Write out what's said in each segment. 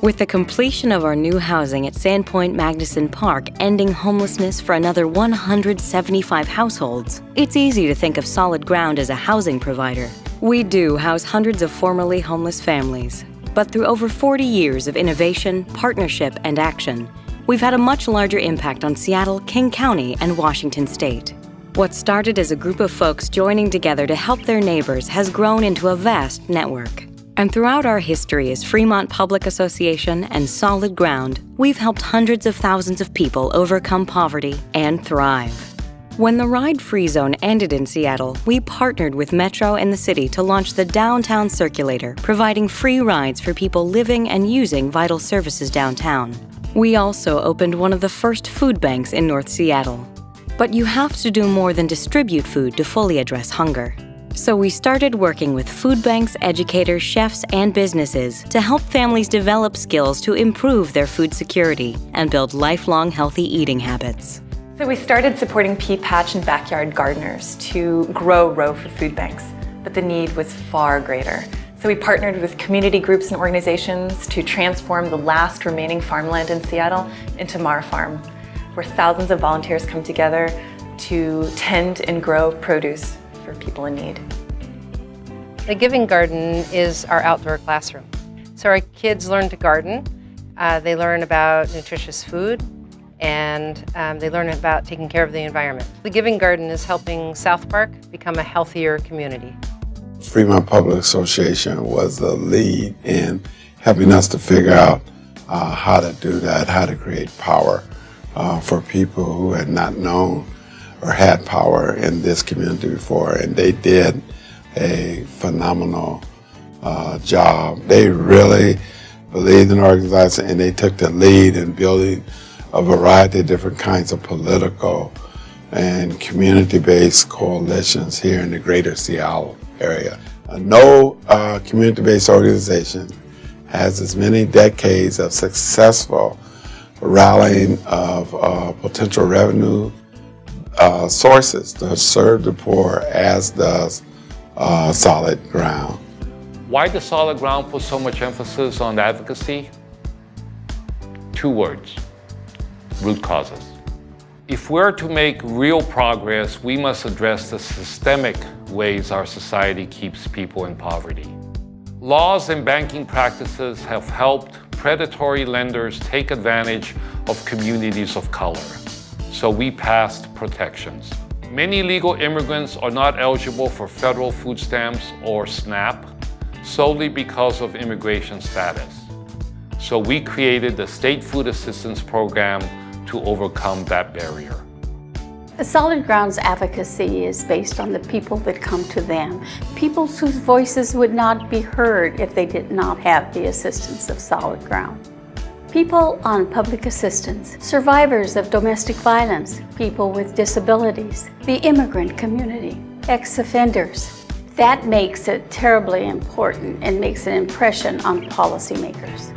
With the completion of our new housing at Sandpoint Magnuson Park ending homelessness for another 175 households, it's easy to think of Solid Ground as a housing provider. We do house hundreds of formerly homeless families, but through over 40 years of innovation, partnership, and action, we've had a much larger impact on Seattle, King County, and Washington State. What started as a group of folks joining together to help their neighbors has grown into a vast network. And throughout our history as Fremont Public Association and Solid Ground, we've helped hundreds of thousands of people overcome poverty and thrive. When the ride-free zone ended in Seattle, we partnered with Metro and the city to launch the Downtown Circulator, providing free rides for people living and using vital services downtown. We also opened one of the first food banks in North Seattle. But you have to do more than distribute food to fully address hunger. So we started working with food banks, educators, chefs, and businesses to help families develop skills to improve their food security and build lifelong healthy eating habits. So we started supporting pea patch and backyard gardeners to grow row for food banks, but the need was far greater. So we partnered with community groups and organizations to transform the last remaining farmland in Seattle into Mar Farm, where thousands of volunteers come together to tend and grow produce for people in need. The Giving Garden is our outdoor classroom. So our kids learn to garden, they learn about nutritious food, and they learn about taking care of the environment. The Giving Garden is helping South Park become a healthier community. Fremont Public Association was the lead in helping us to figure out how to do that, how to create power for people who had not known or had power in this community before, and they did a phenomenal job. They really believed in organizing, and they took the lead in building a variety of different kinds of political and community-based coalitions here in the greater Seattle area. No community-based organization has as many decades of successful rallying of potential revenue sources to serve the poor as does Solid Ground. Why does Solid Ground put so much emphasis on advocacy? 2 words: root causes. If we're to make real progress, we must address the systemic ways our society keeps people in poverty. Laws and banking practices have helped predatory lenders take advantage of communities of color, so we passed protections. Many legal immigrants are not eligible for federal food stamps or SNAP solely because of immigration status. So we created the State Food Assistance Program to overcome that barrier. Solid Ground's advocacy is based on the people that come to them, people whose voices would not be heard if they did not have the assistance of Solid Ground. People on public assistance, survivors of domestic violence, people with disabilities, the immigrant community, ex-offenders. That makes it terribly important and makes an impression on policymakers.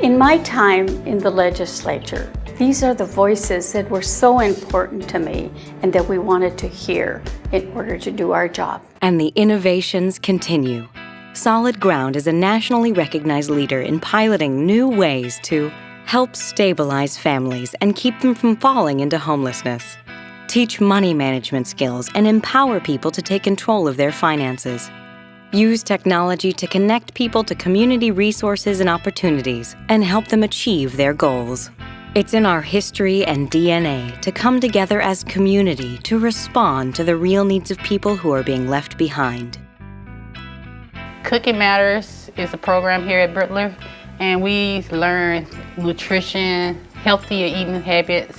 In my time in the legislature, these are the voices that were so important to me and that we wanted to hear in order to do our job. And the innovations continue. Solid Ground is a nationally recognized leader in piloting new ways to help stabilize families and keep them from falling into homelessness, teach money management skills, and empower people to take control of their finances. Use technology to connect people to community resources and opportunities and help them achieve their goals. It's in our history and DNA to come together as community to respond to the real needs of people who are being left behind. Cooking Matters is a program here at Butler, and we learn nutrition, healthier eating habits,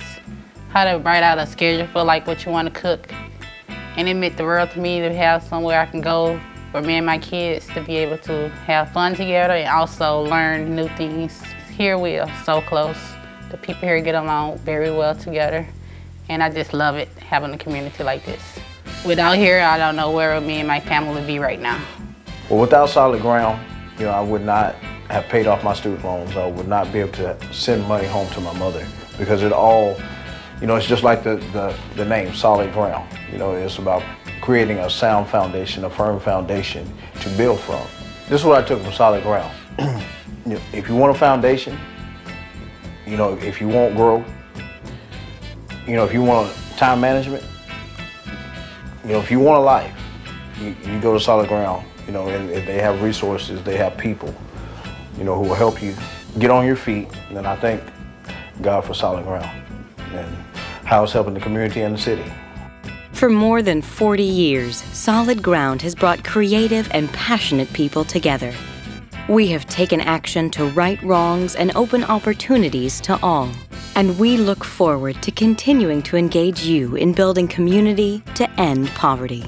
how to write out a schedule for like what you want to cook. And it meant the world to me to have somewhere I can go for me and my kids to be able to have fun together and also learn new things. Here we are so close. The people here get along very well together, and I just love it, having a community like this. Without here, I don't know where me and my family would be right now. Well, without Solid Ground, I would not have paid off my student loans. I would not be able to send money home to my mother, because it all, it's just like the name, Solid Ground. It's about creating a sound foundation, a firm foundation to build from. This is what I took from Solid Ground. if you want a foundation, if you want growth, if you want time management, if you want a life, you go to Solid Ground, and they have resources, they have people, who will help you get on your feet. And I thank God for Solid Ground and how it's helping the community and the city. For more than 40 years, Solid Ground has brought creative and passionate people together. We have taken action to right wrongs and open opportunities to all. And we look forward to continuing to engage you in building community to end poverty.